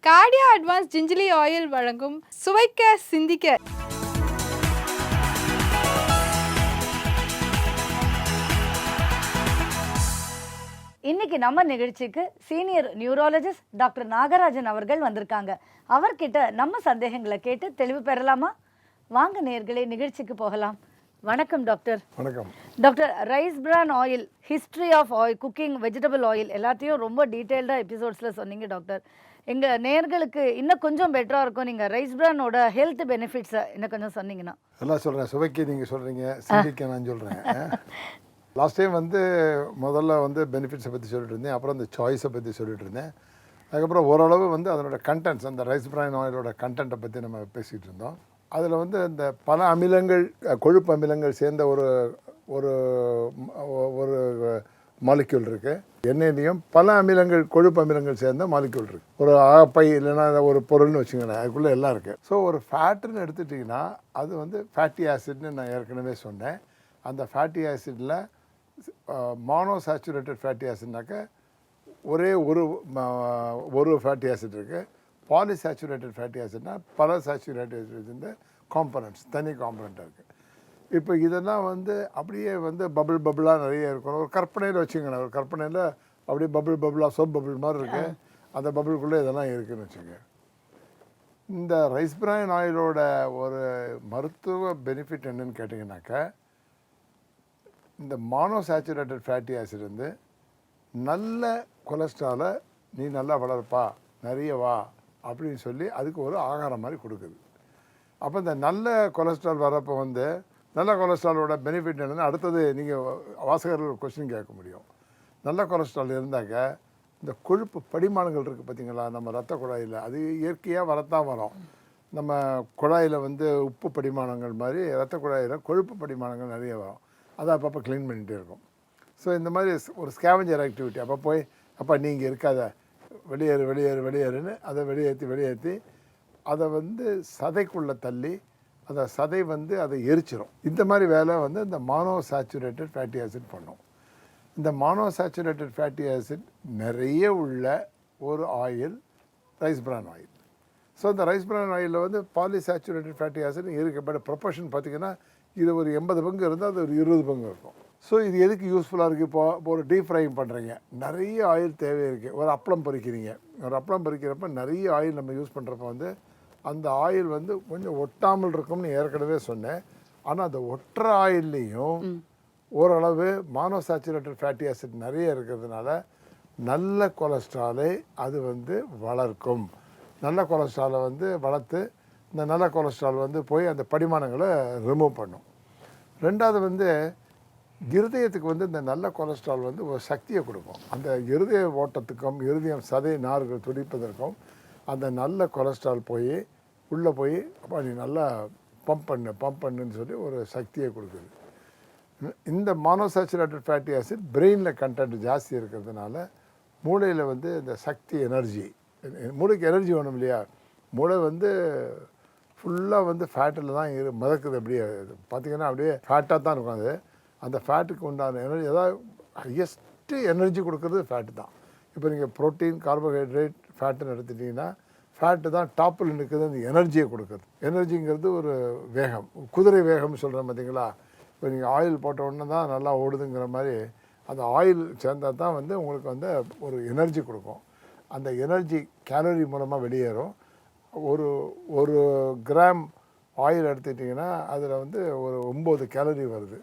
Cardia advance gingelly oil வழங்கும் சுவைக்க சிந்திக்க. இன்னைக்கு நம்ம நிகழ்ச்சிக்கு சீனியர் நியூரோலஜிஸ்ட் டாக்டர் நாகராஜன் அவர்கள் வந்திருக்காங்க. அவர்கிட்ட நம்ம சந்தேகங்களை கேட்டு தெளிவு பெறலாமா? வாங்க நேயர்களே, நிகழ்ச்சிக்கு போகலாம். வணக்கம் டாக்டர். வணக்கம் doctor. Rice bran oil, history of oil, cooking, vegetable oil எல்லாத்தையும் ரொம்ப டீட்டெயில்டாக எபிசோட்ஸில் சொன்னீங்க டாக்டர். எங்கள் நேயர்களுக்கு இன்னும் கொஞ்சம் பெட்டராக இருக்கும் நீங்கள் ரைஸ் பிரானோட ஹெல்த் பெனிஃபிட்ஸை இன்னும் கொஞ்சம் சொன்னீங்கன்னா. எல்லாம் சொல்கிறேன். சுவைக்கு நீங்கள் சொல்கிறீங்க, சிந்திக்க நான் சொல்கிறேன். லாஸ்ட் டைம் முதல்ல பெனிஃபிட்ஸை பற்றி சொல்லிட்டு இருந்தேன், அப்புறம் அந்த சாய்ஸை பற்றி சொல்லிட்டு இருந்தேன். அதுக்கப்புறம் ஓரளவு அதனோட கண்டென்ட்ஸ், அந்த ரைஸ் பிரான் ஆயிலோட கண்டென்ட்டை பற்றி நம்ம பேசிகிட்டு இருந்தோம். அதில் இந்த பல அமிலங்கள், கொழுப்பு அமிலங்கள் சேர்ந்த ஒரு ஒரு ஒரு மாலிக்யூல் இருக்குது. எண்ணெயிலையும் பல அமிலங்கள், கொழுப்பு அமிலங்கள் சேர்ந்த மாலிக்யூல் இருக்குது. ஒரு ஆப்பை இல்லைன்னா ஒரு பொருள்னு வச்சுக்கோங்களேன், அதுக்குள்ளே எல்லாம் இருக்குது. ஸோ ஒரு ஃபேட்டுன்னு எடுத்துட்டிங்கன்னா அது ஃபேட்டி ஆசிட்னு நான் ஏற்கனவே சொன்னேன். அந்த ஃபேட்டி ஆசிடில் மானோசாச்சுரேட்டட் ஃபேட்டி ஆசிட்னாக்க ஒரே ஒரு ஃபேட்டி ஆசிட் இருக்குது. பாலிசாச்சுரேட்டட் ஃபேட்டி ஆசிட்னா பல சாச்சுரேட்டட் இந்த காம்பனண்ட்ஸ், தனி காம்பனண்ட்டாக இருக்குது. இப்போ இதெல்லாம் அப்படியே பபிளாக நிறைய இருக்கணும். ஒரு கற்பனையில் வச்சுக்கோங்களேன், ஒரு கற்பனையில் அப்படியே பபிளாக சோப் பபிள் மாதிரி இருக்குது. அந்த பபிள்குள்ளே இதெல்லாம் இருக்குதுன்னு வச்சுங்க. இந்த ரைஸ் பிரான் ஆயிலோட ஒரு மருத்துவ பெனிஃபிட் என்னன்னு கேட்டிங்கனாக்கா, இந்த மானோசாச்சுரேட்டட் ஃபேட்டி ஆசிட் நல்ல கொலஸ்ட்ராலை நீ நல்லா வளர்ப்பா, நிறைய வா அப்படின்னு சொல்லி அதுக்கு ஒரு ஆகாரம் மாதிரி கொடுக்குது. அப்போ இந்த நல்ல கொலஸ்ட்ரால் வரப்போ நல்ல கொலஸ்ட்ராலோட பெனிஃபிட் என்னென்னா, அடுத்தது நீங்கள் வாசகர்கள் கொஸ்டின் கேட்க முடியும். நல்ல கொலஸ்ட்ரால் இருந்தாக்க இந்த கொழுப்பு படிமானங்கள் இருக்குது பார்த்தீங்களா, நம்ம ரத்த குழாயில் அது இயற்கையாக வரத்தான் வரும். நம்ம குழாயில் உப்பு படிமானங்கள் மாதிரி ரத்த குழாயில் கொழுப்பு படிமானங்கள் நிறைய வரும். அதை அப்பப்போ க்ளீன் பண்ணிகிட்டே இருக்கும். ஸோ இந்த மாதிரி ஒரு ஸ்கேவஞ்சர் ஆக்டிவிட்டி. அப்போ போய் அப்போ நீங்கள் இருக்காத, வெளியேறுன்னு அதை வெளியேற்றி அதை சதைக்குள்ளே தள்ளி அந்த சதை அதை எரிச்சிடும். இந்த மாதிரி வேலை இந்த மானோசாச்சுரேட்டட் ஃபேட்டி ஆசிட் பண்ணும். இந்த மானோசாச்சுரேட்டட் ஃபேட்டி ஆசிட் நிறைய உள்ள ஒரு oil rice bran oil. So இந்த ரைஸ் பிரான் ஆயிலில் பாலிசாச்சுரேட்டட் ஃபேட்டி ஆசிட் இருக்குது. பட் ப்ரொபோர்ஷன் பார்த்திங்கன்னா இது ஒரு 80 பங்கு இருந்தால் அது ஒரு 20 பங்கு இருக்கும். ஸோ இது எதுக்கு யூஸ்ஃபுல்லாக இருக்குது? இப்போ ஒரு டீப் ஃப்ரைங் பண்ணுறீங்க, நிறைய ஆயில் தேவை இருக்குது. ஒரு அப்பளம் பொரிக்கிறீங்க, ஒரு அப்பளம் பொரிக்கிறப்ப நிறைய ஆயில் நம்ம யூஸ் பண்ணுறப்ப அந்த ஆயில் கொஞ்சம் ஒட்டாமல் இருக்கும்னு ஏற்கனவே சொன்னேன். ஆனால் அந்த ஒட்டுற ஆயில்லையும் ஓரளவு மானோசாச்சுரேட்டட் ஃபேட்டி ஆசிட் நிறைய இருக்கிறதுனால நல்ல கொலஸ்ட்ராலை அது வளர்க்கும். நல்ல கொலஸ்ட்ராலை வளர்த்து இந்த நல்ல கொலஸ்ட்ரால் போய் அந்த படிமானங்களை ரிமூவ் பண்ணும். ரெண்டாவது இருதயத்துக்கு இந்த நல்ல கொலஸ்ட்ரால் ஒரு சக்தியை கொடுக்கும். அந்த இருதய ஓட்டத்துக்கும் இருதயம் சதை நார்கள் துடிப்பதற்கும் அந்த நல்ல கொலஸ்ட்ரால் போய் உள்ளே போய் அப்போ நீ நல்லா பம்ப் பண்ணுன்னு சொல்லி ஒரு சக்தியை கொடுக்குது. இந்த மானோசாச்சுரேட்டட் ஃபேட்டி ஆசிட் பிரெயினில் கண்டென்ட் ஜாஸ்தி இருக்கிறதுனால மூளையில் இந்த சக்தி, எனர்ஜி, மூளைக்கு எனர்ஜி வேணும் இல்லையா? மூளை ஃபுல்லாக ஃபேட்டில் தான் மிதக்குது. அப்படியே பார்த்திங்கன்னா அப்படியே ஃபேட்டாக தான் இருக்கும். அது அந்த ஃபேட்டுக்கு உண்டான எனர்ஜி, ஏதாவது ஹையஸ்ட்டு எனர்ஜி கொடுக்குறது ஃபேட்டு தான். இப்போ நீங்கள் ப்ரோட்டீன், கார்போஹைட்ரேட், ஃபேட்டுன்னு எடுத்துட்டிங்கன்னா ஃபேட்டு தான் டாப்பில் நிற்குது, அந்த எனர்ஜியை கொடுக்குறது. எனர்ஜிங்கிறது ஒரு வேகம், குதிரை வேகம்னு சொல்கிறேன் பார்த்தீங்களா? இப்போ நீங்கள் ஆயில் போட்ட உடனே தான் நல்லா ஓடுதுங்கிற மாதிரி அந்த ஆயில் சேர்ந்தால் தான் உங்களுக்கு ஒரு எனர்ஜி கொடுக்கும். அந்த எனர்ஜி கேலரி மூலமாக வெளியேறும். ஒரு கிராம் ஆயில் எடுத்துக்கிட்டிங்கன்னா அதில் ஒரு 9 கேலரி வருது.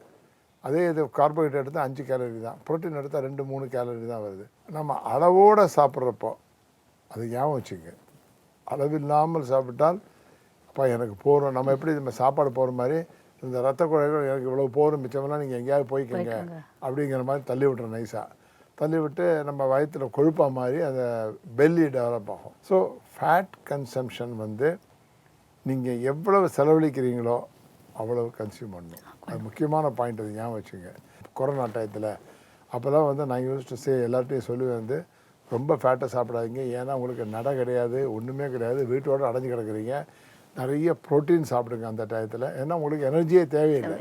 அதே இது கார்போஹைட்ரேட் எடுத்தால் 5 கேலரி தான், ப்ரோட்டீன் எடுத்தால் 2-3 கேலரி தான் வருது. நம்ம அளவோடு சாப்பிட்றப்போ அது ஞாபகம் வச்சுங்க, அளவில்லாமல் சாப்பிட்டால் அப்போ எனக்கு போகிறோம். நம்ம எப்படி நம்ம சாப்பாடு போகிற மாதிரி இந்த ரத்த குழாய்கள் எனக்கு இவ்வளோ போகிறோம், மிச்சமெல்லாம் நீங்கள் எங்கேயாவது போய்க்கோங்க அப்படிங்கிற மாதிரி தள்ளி விட்டுறோம். நைஸாக தள்ளி விட்டு நம்ம வயிற்றில் கொழுப்பாக மாதிரி அந்த பெல்லி டெவலப் ஆகும். ஸோ ஃபேட் கன்சம்ஷன் நீங்கள் எவ்வளவு செலவழிக்கிறீங்களோ அவ்வளவு கன்சியூம் பண்ணணும். அது முக்கியமான பாயிண்ட். அது ஞாபகம் வச்சுங்க. கொரோனா டயத்தில் அப்போல்லாம் நான் யூஸ் டு சே எல்லார்ட்டையும் சொல்லுவேன், ரொம்ப ஃபேட்டை சாப்பிடாதீங்க, ஏன்னா உங்களுக்கு நடை கிடையாது, ஒன்றுமே கிடையாது, வீட்டோடு அடைஞ்சு கிடக்குறீங்க. நிறைய ப்ரோட்டீன் சாப்பிடுங்க அந்த டயத்தில், ஏன்னா உங்களுக்கு எனர்ஜியே தேவையில்லை.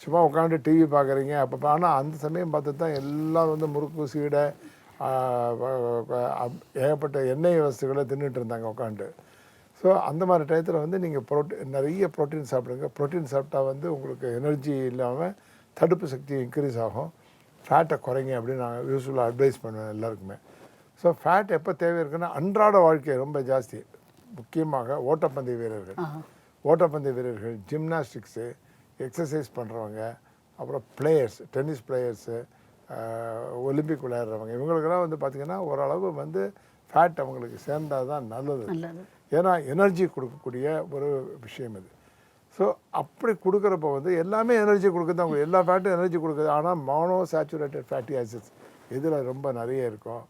சும்மா உட்காந்து டிவி பார்க்குறீங்க அப்போ. ஆனால் அந்த சமயம் பார்த்து தான் எல்லோரும் முறுக்கு, சீடை, ஏகப்பட்ட எண்ணெய் வஸ்துக்களை தின்னுட்டு இருந்தாங்க உட்காந்து. ஸோ அந்த மாதிரி டயத்தில் வந்து நீங்கள் நிறைய ப்ரோட்டீன் சாப்பிடுங்க. ப்ரோட்டீன் சாப்பிட்டா வந்து உங்களுக்கு எனர்ஜி இல்லாமல் தடுப்பு சக்தி இன்க்ரீஸ் ஆகும். ஃபேட்டை குறைங்க அப்படின்னு நான் யூஸ்ஃபுல்லாக அட்வைஸ் பண்ணுவேன் எல்லாருக்குமே. ஸோ ஃபேட் எப்போ தேவை இருக்குன்னா அன்றாட வாழ்க்கை ரொம்ப ஜாஸ்தி. முக்கியமாக ஓட்டப்பந்தய வீரர்கள், ஜிம்னாஸ்டிக்ஸு, எக்ஸசைஸ் பண்ணுறவங்க, அப்புறம் பிளேயர்ஸ், டென்னிஸ் பிளேயர்ஸு, ஒலிம்பிக் விளையாடுறவங்க, இவங்களுக்கெல்லாம் வந்து பார்த்திங்கன்னா ஓரளவு வந்து ஃபேட் அவங்களுக்கு சேர்ந்தால் தான் நல்லது. ஏன்னா எனர்ஜி கொடுக்கக்கூடிய ஒரு விஷயம் இது. ஸோ அப்படி கொடுக்குறப்ப வந்து எல்லாமே எனர்ஜி கொடுக்குது, அவங்க எல்லா ஃபேட்டும் எனர்ஜி கொடுக்குது. ஆனால் மோனோ சேச்சுரேட்டட் ஃபேட்டி ஆசிட்ஸ் இதில் ரொம்ப நிறைய இருக்கும்.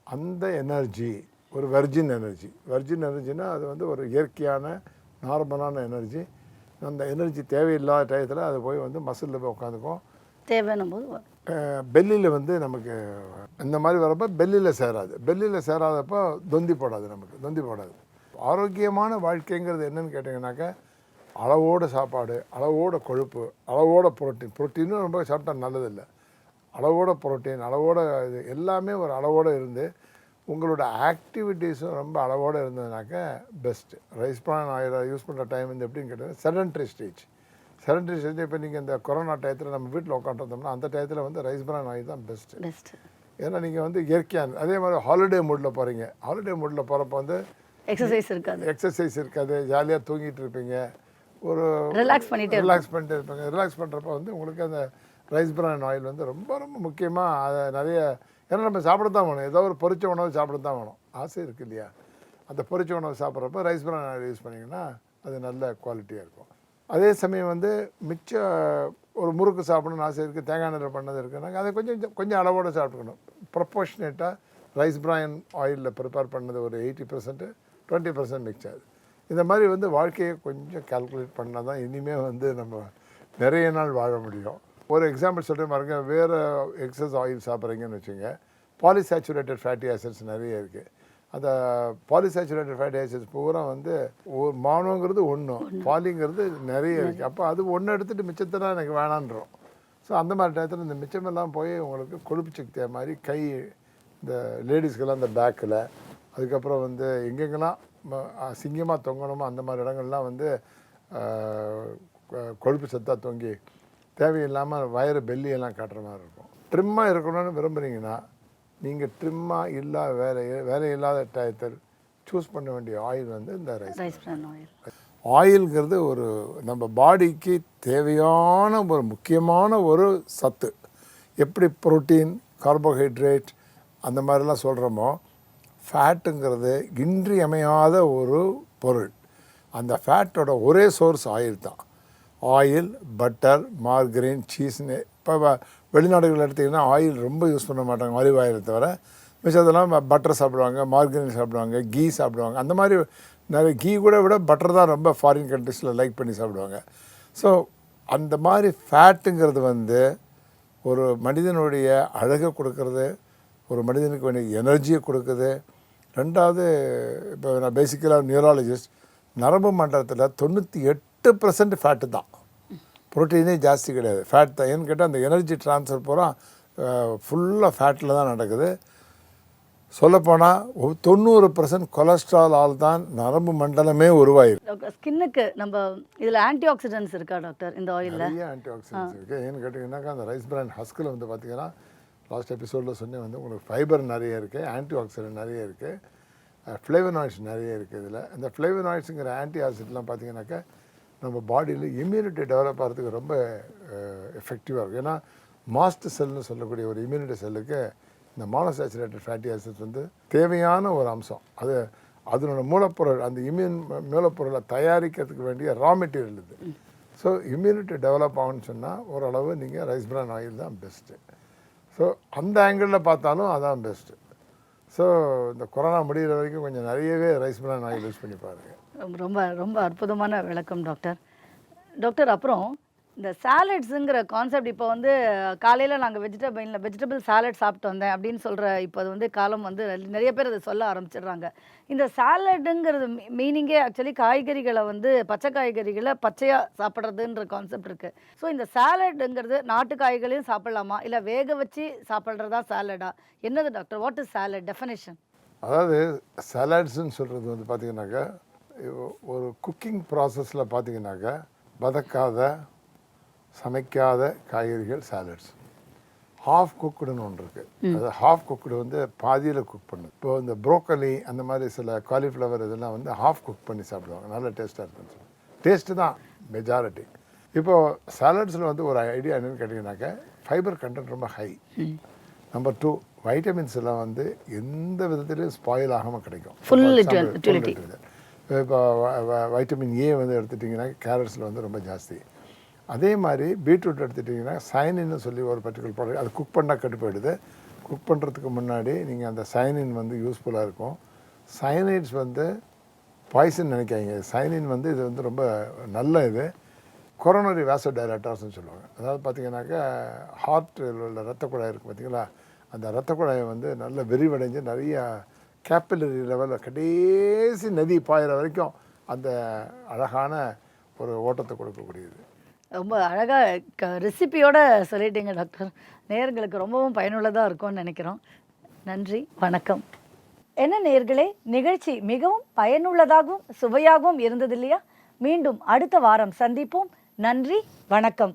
அந்த எனர்ஜி ஒரு வெர்ஜின் எனர்ஜினா அது வந்து ஒரு இயற்கையான நார்மலான எனர்ஜி. அந்த எனர்ஜி தேவையில்லாத டயத்தில் அது போய் வந்து மசிலில் போய் உட்காந்துக்கும். தேவைன்னும் போது பெல்லியில் வந்து நமக்கு இந்த மாதிரி வரப்போ பெல்லியில் சேராதப்போ தொந்தி போடாது. ஆரோக்கியமான வாழ்க்கைங்கிறது என்னன்னு கேட்டிங்கனாக்கா அளவோட சாப்பாடு, அளவோட கொழுப்பு, அளவோட புரோட்டீனும் ரொம்ப சாப்பிட்டா நல்லதில்லை. அளவோட புரோட்டீன், அளவோட இது எல்லாமே ஒரு அளவோடு இருந்து உங்களோட ஆக்டிவிட்டீஸும் ரொம்ப அளவோடு இருந்ததுனாக்கா best. Rice bran oil use பண்ணுற டைம் வந்து எப்படின்னு கேட்டால் செடன்ட்ரி ஸ்டேஜ். இப்போ நீங்கள் இந்த கொரோனா டயத்தில் நம்ம வீட்டில் உட்காந்துருந்தோம்னா அந்த டயத்தில் வந்து ரைஸ் பிரான் ஆயில் தான் பெஸ்ட்டு. ஏன்னா நீங்கள் வந்து இயற்கையான, அதே மாதிரி ஹாலிடே மூடில் போகிறீங்க. ஹாலிடே மூடில் போகிறப்ப வந்து எக்ஸசைஸ் இருக்காது, ஜாலியாக தூங்கிட்டு இருப்பீங்க, ஒரு ரிலாக்ஸ் பண்ணிட்டு இருப்பீங்க. ரிலாக்ஸ் பண்ணுறப்ப வந்து உங்களுக்கு அந்த ரைஸ் பிரான் ஆயில் வந்து ரொம்ப ரொம்ப முக்கியமாக அதை நிறைய, ஏன்னா நம்ம சாப்பிட தான் வேணும், ஏதோ ஒரு பொரிச்ச உணவு சாப்பிட தான் வேணும், ஆசை இருக்குது இல்லையா? அந்த பொரிச்ச உணவு சாப்பிட்றப்ப ரைஸ் பிரான் ஆயில் யூஸ் பண்ணிங்கன்னா அது நல்ல குவாலிட்டியாக இருக்கும். அதே சமயம் வந்து மிச்ச ஒரு முறுக்கு சாப்பிடணும்னு ஆசை இருக்குது, தேங்காய் எண்ணெயில் பண்ணது இருக்குன்னாங்க அதை கொஞ்சம் அளவோடு சாப்பிட்டுக்கணும். ப்ரொப்போர்ஷனேட்டாக ரைஸ் பிரான் ஆயிலில் ப்ரிப்பேர் பண்ணது ஒரு 80%, 20% மிக்ஸ் ஆகுது. இந்த மாதிரி வந்து வாழ்க்கையை கொஞ்சம் கால்குலேட் பண்ணால் தான் இனிமேல் வந்து நம்ம நிறைய நாள் வாழ முடியும். ஒரு எக்ஸாம்பிள் சொல்கிறேன் பாருங்க, வேறு எக்ஸஸ் ஆயில் சாப்பிட்றீங்கன்னு வச்சுங்க, பாலிசாச்சுரேட்டட் ஃபேட்டி ஆசிட்ஸ் நிறைய இருக்குது. அந்த பாலிசாச்சுரேட்டட் ஃபேட்டி ஆசிட்ஸ் பூரா வந்து ஒரு மானோங்கிறது ஒன்றும், பாலிங்கிறது நிறைய இருக்குது. அப்போ அது ஒன்று எடுத்துகிட்டு மிச்சத்தெல்லாம் எனக்கு வேணான்றோம். ஸோ அந்த மாதிரி டயத்தில் இந்த மிச்சமெல்லாம் போய் உங்களுக்கு கொழுப்பு சக்தியை மாதிரி கை, இந்த லேடிஸ்க்கெல்லாம் இந்த பேக்கில், அதுக்கப்புறம் வந்து எங்கெங்கெல்லாம் சிங்கமாக தொங்கணுமோ அந்த மாதிரி இடங்கள்லாம் வந்து கொழுப்பு சத்தாக தொங்கி தேவையில்லாமல் வயிறு பெல்லியெல்லாம் காட்டுற மாதிரி இருக்கும். ட்ரிம்மாக இருக்கணும்னு விரும்புகிறீங்கன்னா நீங்கள் ட்ரிம்மாக வேலை இல்லாத டயத்தில் சூஸ் பண்ண வேண்டிய ஆயில் வந்து இந்த ரைஸ் பிரான் ஆயில். ஆயில்ங்கிறது ஒரு நம்ம பாடிக்கு தேவையான ஒரு முக்கியமான ஒரு சத்து. எப்படி புரோட்டீன், கார்போஹைட்ரேட் அந்த மாதிரிலாம் சொல்கிறோமோ, ஃபேட்டுங்கிறது இன்றியமையாத ஒரு பொருள். அந்த ஃபேட்டோட ஒரே சோர்ஸ் ஆயில் தான். ஆயில், பட்டர், மார்கரின், சீஸ்னு. இப்போ வெளிநாடுகள் எடுத்திங்கன்னா ஆயில் ரொம்ப யூஸ் பண்ண மாட்டாங்க, ஆலிவ் ஆயிலை தவிர. மிச்சதெல்லாம் பட்டர் சாப்பிடுவாங்க, மார்கரின் சாப்பிடுவாங்க, கீ சாப்பிடுவாங்க. அந்த மாதிரி நிறைய கீ கூட விட பட்டர் தான் ரொம்ப ஃபாரின் கண்ட்ரீஸில் லைக் பண்ணி சாப்பிடுவாங்க. ஸோ அந்த மாதிரி ஃபேட்டுங்கிறது வந்து ஒரு மனிதனுடைய அழகை கொடுக்கறது, ஒரு மனிதனுக்கு வேண்டிய எனர்ஜியை கொடுக்குது. ரெண்டாவது, இப்போ நான் பேசிக்கலாக நியூராலஜிஸ்ட், நரம்பு மண்டலத்தில் 98% ஃபேட்டு தான், ப்ரோட்டீனே ஜாஸ்தி கிடையாது, ஃபேட் தான். ஏன்னு கேட்டால் அந்த எனர்ஜி ட்ரான்ஸ்ஃபர் பூரா ஃபுல்லாக ஃபேட்டில் தான் நடக்குது. சொல்லப்போனால் 90% கொலஸ்ட்ரால் தான் நரம்பு மண்டலமே உருவாயிருக்கு. ஸ்கின்னுக்கு நம்ம இதில் ஆன்டி ஆக்சிடென்ட்ஸ் இருக்கா டாக்டர் இந்த ஆயிலில்? நிறைய ஆன்டி ஆக்சிடென்ட்ஸ் இருக்குது. ஏன்னு கேட்டிங்கன்னாக்கா அந்த ரைஸ் பிரான் ஹஸ்கில் வந்து பார்த்திங்கன்னா லாஸ்ட் எபிசோடில் சொன்னேன் வந்து உங்களுக்கு ஃபைபர் நிறைய இருக்குது, ஆன்டி ஆக்சிடென்ட் நிறைய இருக்குது, ஃப்ளேவனாய்ட்ஸ் நிறைய இருக்குது. இதில் இந்த ஃப்ளேவனாய்ட்ஸுங்கிற ஆன்டி ஆக்சிடென்ட்லாம் பார்த்திங்கனாக்கா நம்ம பாடியில் இம்யூனிட்டி டெவலப் ஆகிறதுக்கு ரொம்ப எஃபெக்டிவாக இருக்கும். ஏன்னா மாஸ்ட் செல்னு சொல்லக்கூடிய ஒரு இம்யூனிட்டி செல்லுக்கு இந்த மானோசாச்சுரேட்டட் ஃபேட்டி ஆசிட்ஸ் வந்து தேவையான ஒரு அம்சம். அதனோட மூலப்பொருள், அந்த மூலப்பொருளை தயாரிக்கிறதுக்கு வேண்டிய ரா மெட்டீரியல் இது. ஸோ இம்யூனிட்டி டெவலப் ஆகும்னு சொன்னால் ஓரளவு நீங்கள் ரைஸ் பிரான் ஆயில் தான் பெஸ்ட்டு. ஸோ அந்த ஆங்கிளில் பார்த்தாலும் அதான் பெஸ்ட்டு. ஸோ இந்த கொரோனா முடிகிற வரைக்கும் கொஞ்சம் நிறையவே ரைஸ் பிரான் ஆயில் யூஸ் பண்ணி பாருங்கள். ரொம்ப ரொம்ப அற்புதமான விளக்கம் டாக்டர். டாக்டர், அப்புறம் இந்த சாலட்ஸுங்கிற கான்செப்ட் இப்போ வந்து காலையில் நாங்கள் வெஜிடபிள் சாலட் சாப்பிட்டு வந்தேன் அப்படின்னு சொல்கிற இப்போ அது வந்து காலம் வந்து நிறைய பேர் அதை சொல்ல ஆரம்பிச்சிடுறாங்க. இந்த சாலடுங்கிறது மீனிங்கே ஆக்சுவலி காய்கறிகளை வந்து பச்சை காய்கறிகளை பச்சையாக சாப்பிட்றதுன்ற கான்செப்ட் இருக்குது. ஸோ இந்த சாலடுங்கிறது நாட்டு காய்களையும் சாப்பிட்லாமா, இல்லை வேக வச்சு சாப்பிட்றதா சாலடா? என்னது doctor, what is salad definition? அதாவது சாலட்ஸ்ன்னு சொல்கிறது வந்து பார்த்திங்கனாக்கா ஒரு குக்கிங் ப்ராசஸில் பார்த்திங்கனாக்கா வதக்காத சமைக்காத காய்கறிகள் சாலட்ஸ். ஹாஃப் குக்குடுன்னு ஒன்று இருக்குது. அது ஹாஃப் குக்குடு வந்து பாதியில் குக் பண்ணுது. இப்போ இந்த ப்ரோக்கலி அந்த மாதிரி சில காலிஃப்ளவர் இதெல்லாம் வந்து ஹாஃப் குக் பண்ணி சாப்பிடுவாங்க, நல்ல டேஸ்ட்டாக இருக்குன்னு சொல்லி. டேஸ்ட்டு தான் மெஜாரிட்டி. இப்போது சாலட்ஸில் வந்து ஒரு ஐடியா என்னென்னு கேட்டிங்கனாக்கா ஃபைபர் கண்டென்ட் ரொம்ப ஹை. நம்பர் 2, வைட்டமின்ஸ் எல்லாம் வந்து எந்த விதத்துலையும் ஸ்பாயில் ஆகாமல் கிடைக்கும். இப்போ வைட்டமின் ஏ வந்து எடுத்துட்டிங்கன்னா கேரட்ஸில் வந்து ரொம்ப ஜாஸ்தி. அதே மாதிரி பீட்ரூட் எடுத்துட்டிங்கன்னா சைனின்னு சொல்லி ஒரு பர்டிகுலர் ப்ராடக்ட், அது குக் பண்ணால் கெட்டு போயிடுது. குக் பண்ணுறதுக்கு முன்னாடி நீங்கள் அந்த சைனின் வந்து யூஸ்ஃபுல்லாக இருக்கும். சைனைட்ஸ் வந்து பாய்சன் நினைக்காதீங்க. சைனின் வந்து இது வந்து ரொம்ப நல்ல இது. கொரோனரி வேசோ டைலாட்டர்ஸ்னு சொல்லுவாங்க. அதாவது பார்த்திங்கனாக்கா ஹார்ட்டில் உள்ள ரத்த குழாய் இருக்குது பார்த்திங்களா, அந்த ரத்த குழாயை வந்து நல்ல விரிவடைஞ்சு நிறையா கேப்பிலரி லெவலில் கடைசி நதி பாயிற வரைக்கும் அந்த அழகான ஒரு ஓட்டத்தை கொடுக்கக்கூடியது. ரொம்ப அழகாக ரெசிபியோட சொல்லிட்டீங்க டாக்டர். நேயர்களுக்கு ரொம்பவும் பயனுள்ளதாக இருக்கும்னு நினைக்கிறோம். நன்றி, வணக்கம். என்ன நேயர்களே, நிகழ்ச்சி மிகவும் பயனுள்ளதாகவும் சுவையாகவும் இருந்தது இல்லையா? மீண்டும் அடுத்த வாரம் சந்திப்போம். நன்றி, வணக்கம்.